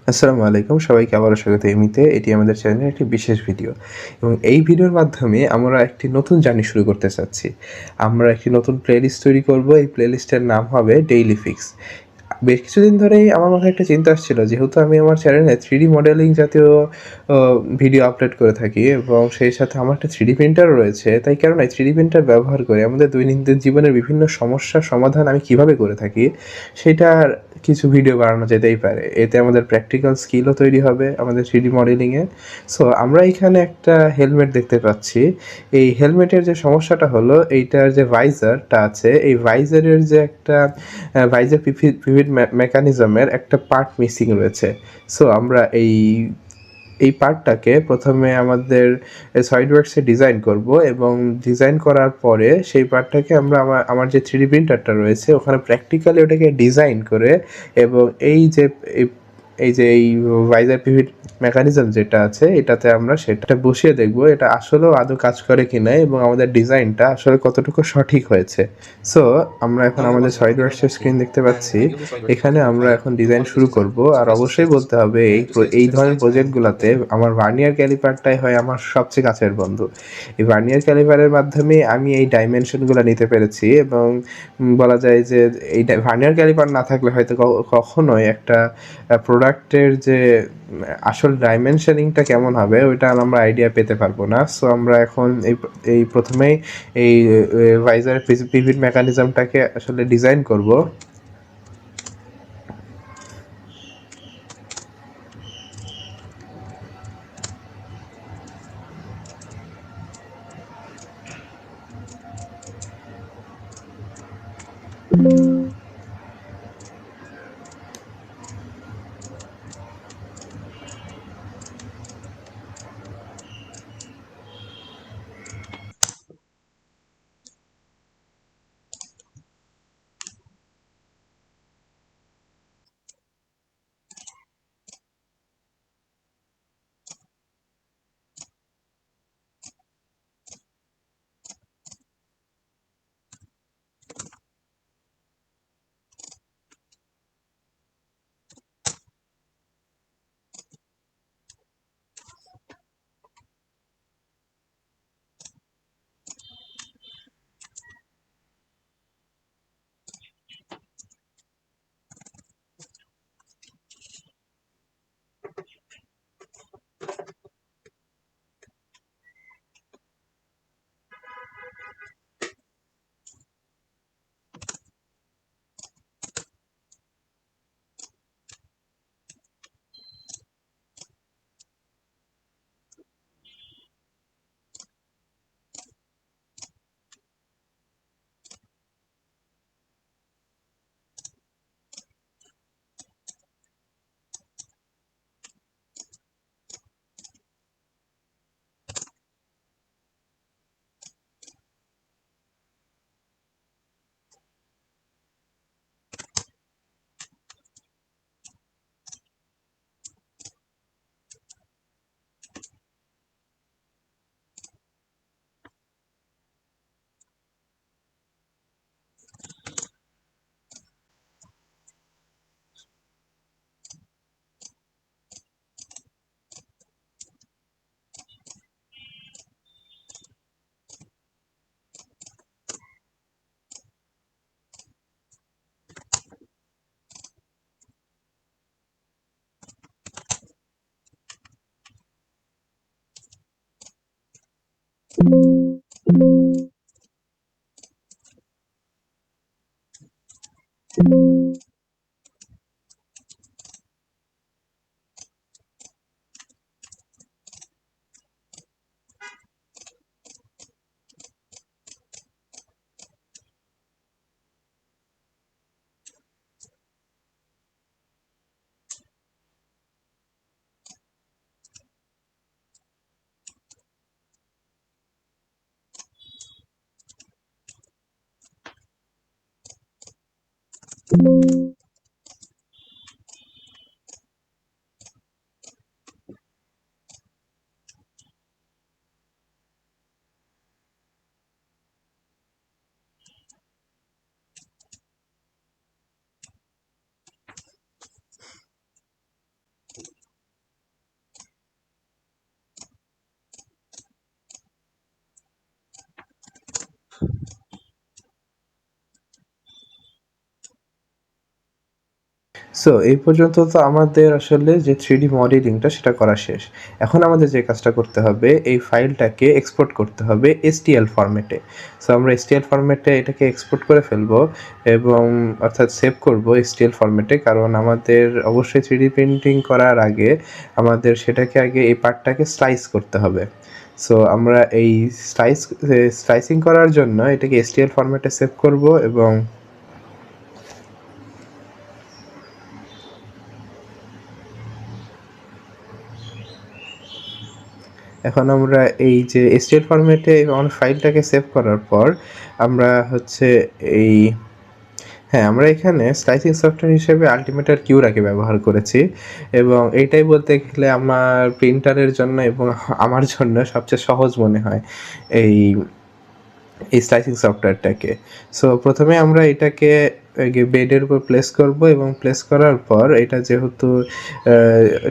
আসসালামু আলাইকুম, সবাইকে আবারও স্বাগত এমিতে। এটি আমাদের চ্যানেলের একটি বিশেষ ভিডিও এবং এই ভিডিওর মাধ্যমে আমরা একটি নতুন জার্নি শুরু করতে চাচ্ছি। আমরা একটি নতুন প্লেলিস্ট তৈরি করব। এই প্লেলিস্টের নাম হবে ডেইলি ফিক্স। বেশ কিছুদিন ধরেই আমার মাথায় একটা চিন্তা আসছিল, যেহেতু আমি আমার চ্যানেলে 3D মডেলিং জাতীয় ভিডিও আপলোড করে থাকি এবং সেই সাথে আমার একটা 3D প্রিন্টারও রয়েছে। তাই কেন নয়, 3D প্রিন্টার ব্যবহার করে আমাদের দৈনন্দিন জীবনের বিভিন্ন সমস্যার সমাধান আমি কিভাবে করে থাকি সেটার কিছু ভিডিও বানানো যেতেই পারে। এতে আমাদের প্র্যাকটিক্যাল স্কিলও তৈরি হবে আমাদের 3D মডেলিংয়ে। সো আমরা এখানে একটা হেলমেট দেখতে পাচ্ছি। এই হেলমেটের যে সমস্যাটা হলো, এইটার যে ভাইজারটা আছে, এই ভাইজারের যে একটা ভাইজার পিভিট মেকানিজমের একটা পার্ট মিসিং রয়েছে। সো আমরা এই পার্টটাকে প্রথমে আমাদের সলিডওয়ার্কসে ডিজাইন করব এবং ডিজাইন করার পরে সেই পার্টটাকে আমরা আমার যে 3D প্রিন্টারটা রয়েছে ওখানে প্র্যাকটিক্যালি ওটাকে ডিজাইন করে এবং এই এই ভাইজার পিভিট মেকানিজম যেটা আছে এটাতে আমরা সেটা বসিয়ে দেখব এটা আসলেও আদৌ কাজ করে কিনা এবং আমাদের ডিজাইনটা আসলে কতটুকু সঠিক হয়েছে। সো আমরা এখন আমাদের সলিডওয়ার্কসের স্ক্রিন দেখতে পাচ্ছি। এখানে আমরা এখন ডিজাইন শুরু করব। আর অবশ্যই বলতে হবে এই ধরনের প্রজেক্টগুলোতে আমার ভার্নিয়ার ক্যালিপারটাই হয় আমার সবচেয়ে কাছের বন্ধু। এই ভার্নিয়ার ক্যালিপারের মাধ্যমে আমি এই ডাইমেনশনগুলো নিতে পেরেছি এবং বলা যায় যে এই ভার্নিয়ার ক্যালিপার না থাকলে হয়তো কখনোই একটা প্রোডাক্টের যে আসল ডাইমেনশনিংটা কেমন হবে ওইটা আমরা আইডিয়া পেতে পারবো না। সো আমরা এখন এই প্রথমেই এই ভাইজার পিভিট মেকানিজমটাকে আসলে ডিজাইন করব। সো এই পর্যন্ত তো আমাদের আসলে যে 3D মডেলিংটা সেটা করা শেষ। এখন আমাদের যে কাজটা করতে হবে, এই ফাইলটাকে এক্সপোর্ট করতে হবে STL ফরম্যাটে। সো আমরা STL ফরম্যাটে এটাকে এক্সপোর্ট করে ফেলবো এবং অর্থাৎ সেভ করব STL ফরম্যাটে, কারণ আমাদের অবশ্যই 3D প্রিন্টিং করার আগে আমাদের সেটাকে আগে এই পার্টটাকে স্লাইস করতে হবে। সো আমরা এই স্লাইসিং করার জন্য এটাকে STL ফরম্যাটে সেভ করব এবং এখন আমরা এই যে STL ফরম্যাটে আমার ফাইলটাকে সেভ করার পর আমরা হচ্ছে এই আমরা এখানে স্লাইসিং সফটওয়্যার হিসেবে আল্টিমেটার কিউরাকে ব্যবহার করেছি এবং এইটাই বলতে গেলে আমার প্রিন্টারের জন্য এবং আমার জন্য সবচেয়ে সহজ মনে হয় এই স্লাইসিং সফটওয়্যারটাকে। সো প্রথমে আমরা এটাকে বেডের উপর প্লেস করব এবং প্লেস করার পর এটা যেহেতু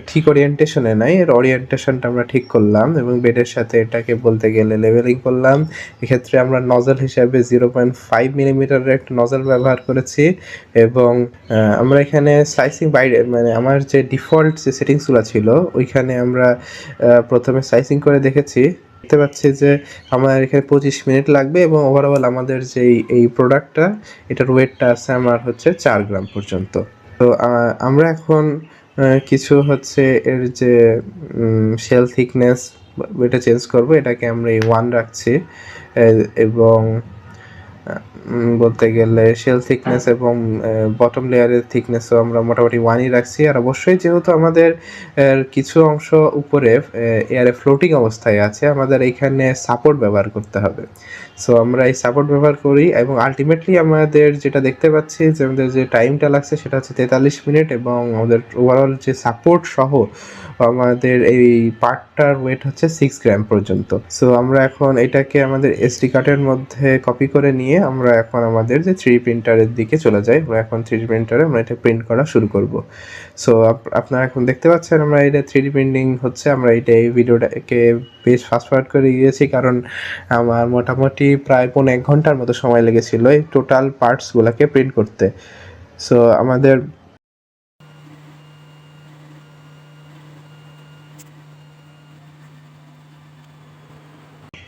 ঠিক ওরিয়েন্টেশনে নাই, এর ওরিয়েন্টেশনটা আমরা ঠিক করলাম এবং বেডের সাথে এটাকে বলতে গেলে লেভেলিং করলাম। এক্ষেত্রে আমরা নজল হিসাবে 0.5 মিলিমিটারের একটা নজল ব্যবহার করেছি এবং আমরা এখানে স্লাইসিং বাইরে মানে আমার যে ডিফল্ট যে সেটিংসগুলো ছিল ওইখানে আমরা প্রথমে স্লাইসিং করে দেখেছি, দেখতে পাচ্ছি যে আমার এখানে 25 মিনিট লাগবে এবং ওভারঅল আমাদের যেই এই প্রোডাক্টটা এটার ওয়েটটা আছে আমার হচ্ছে 4 গ্রাম পর্যন্ত। তো আমরা এখন কিছু হচ্ছে এর যে শেল থিকনেস এটা চেঞ্জ করব, এটাকে আমরা এই 1 রাখছি এবং বলতে গেলে শেল থিকনেস এবং বটম লেয়ারের থিকনেসও আমরা মোটামুটি 1ই রাখছি। আর অবশ্যই যেহেতু আমাদের কিছু অংশ উপরে এয়ারে ফ্লোটিং অবস্থায় আছে, আমাদের এইখানে সাপোর্ট ব্যবহার করতে হবে। সো আমরা এই সাপোর্ট ব্যবহার করি এবং আলটিমেটলি আমাদের যেটা দেখতে পাচ্ছি যে আমাদের যে টাইমটা লাগছে সেটা হচ্ছে 43 মিনিট এবং আমাদের ওভারঅল যে সাপোর্ট সহ আমাদের এই পার্টটার ওয়েট হচ্ছে 6 গ্রাম পর্যন্ত। সো আমরা এখন এটাকে আমাদের এসডি কার্ডের মধ্যে কপি করে নিয়ে আমরা এখন আমাদের যে 3D প্রিন্টারের দিকে চলে যাই। আমরা এখন 3D প্রিন্টারে আমরা এটা প্রিন্ট করা শুরু করব। সো আপনারা এখন দেখতে পাচ্ছেন আমরা এটা 3D প্রিন্টিং হচ্ছে। আমরা এই ভিডিওটাকে বেশ ফাস্ট ফরওয়ার্ড করে গিয়েছি কারণ আমার মোটামুটি প্রায় 1 ঘন্টার মতো সময় লেগেছিল এই টোটাল পার্টসগুলোকে প্রিন্ট করতে। সো আমাদের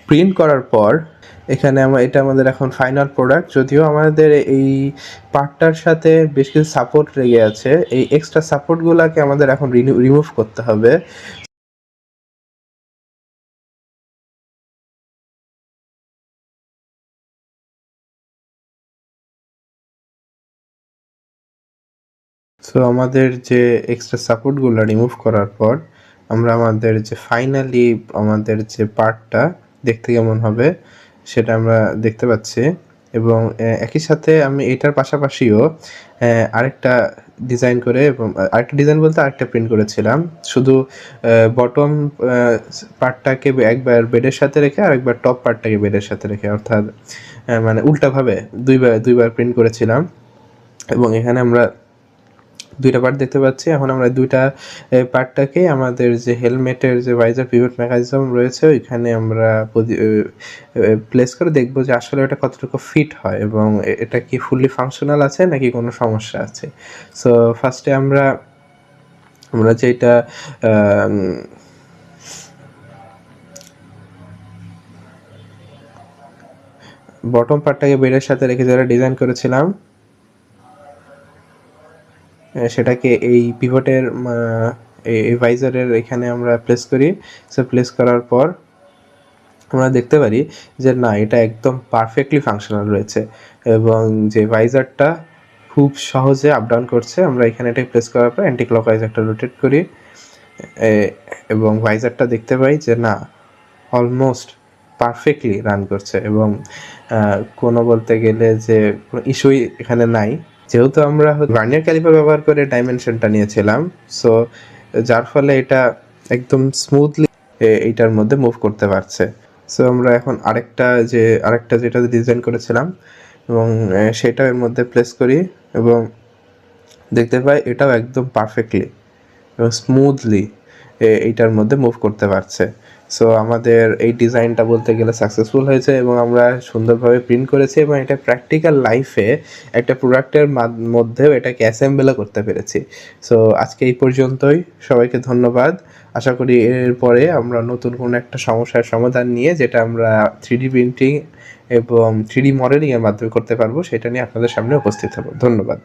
প্রিন্ট করার পর এখানে এটা আমাদের এখন ফাইনাল প্রোডাক্ট। যদিও আমাদের এই পার্টটার সাথে বেশ কিছু সাপোর্ট লেগে আছে, এই এক্সট্রা সাপোর্টগুলোকে আমাদের এখন রিমুভ করতে হবে। সো আমাদের যে এক্সট্রা সাপোর্টগুলো রিমুভ করার পর আমরা আমাদের যে ফাইনালি আমাদের যে পার্টটা দেখতে কেমন হবে সেটা আমরা দেখতে পাচ্ছি এবং একই সাথে আমি এটার পাশাপাশিও আরেকটা ডিজাইন করে এবং আরেকটা ডিজাইন বলতে আরেকটা প্রিন্ট করেছিলাম। শুধু বটম পার্টটাকে একবার বেডের সাথে রেখে আরেকবার টপ পার্টটাকে বেডের সাথে রেখে, অর্থাৎ মানে উল্টাভাবে দুইবার প্রিন্ট করেছিলাম এবং এখানে আমরা 2টা পার্ট দেখতে পাচ্ছি। এখন আমরা 2টা পার্টটাকে আমাদের যে হেলমেটের যে ভাইজার পিভট মেকানিজম রয়েছে ওইখানে আমরা প্লেস করে দেখব যে আসলে এটা কতটুকু ফিট হয় এবং এটা কি ফুললি ফাংশনাল আছে নাকি কোনো সমস্যা আছে। সো ফার্স্টে আমরা যেটা বটম পার্টটাকে বেডের সাথে রেখে যারা ডিজাইন করেছিলাম সেটাকে এই পিভটের এই ভাইজারের এখানে আমরা প্লেস করি। সো প্লেস করার পর আমরা দেখতে পারি যে না, এটা একদম পারফেক্টলি ফাংশনাল রয়েছে এবং যে ভাইজারটা খুব সহজে আপ ডাউন করছে। আমরা এখানে এটা প্লেস করার পর অ্যান্টি ক্লকওয়াইজ একটা রোটেট করি এবং ভাইজারটা দেখতে পাই যে না, অলমোস্ট পারফেক্টলি রান করছে এবং কোনো বলতে গেলে যে কোনো ইস্যুই এখানে নাই। যেহেতু আমরা ভার্নিয়ার ক্যালিপার ব্যবহার করে ডাইমেনশনটা নিয়েছিলাম, সো যার ফলে এটা একদম স্মুথলি এইটার মধ্যে মুভ করতে পারছে। সো আমরা এখন আরেকটা যেটা ডিজাইন করেছিলাম এবং সেটা এর মধ্যে প্লেস করি এবং দেখতে পাই এটাও একদম পারফেক্টলি এবং স্মুথলি এইটার মধ্যে মুভ করতে পারছে। সো আমাদের এই ডিজাইনটা বলতে গেলে সাকসেসফুল হয়েছে এবং আমরা সুন্দরভাবে প্রিন্ট করেছি এবং এটা প্র্যাকটিক্যাল লাইফে একটা প্রোডাক্টের মধ্যেও এটাকে অ্যাসেম্বলও করতে পেরেছি। সো আজকে এই পর্যন্তই, সবাইকে ধন্যবাদ। আশা করি এরপরে আমরা নতুন কোনো একটা সমস্যার সমাধান নিয়ে, যেটা আমরা 3D প্রিন্টিং এবং 3D মডেলিংয়ের মাধ্যমে করতে পারবো, সেটা নিয়ে আপনাদের সামনে উপস্থিত হব। ধন্যবাদ।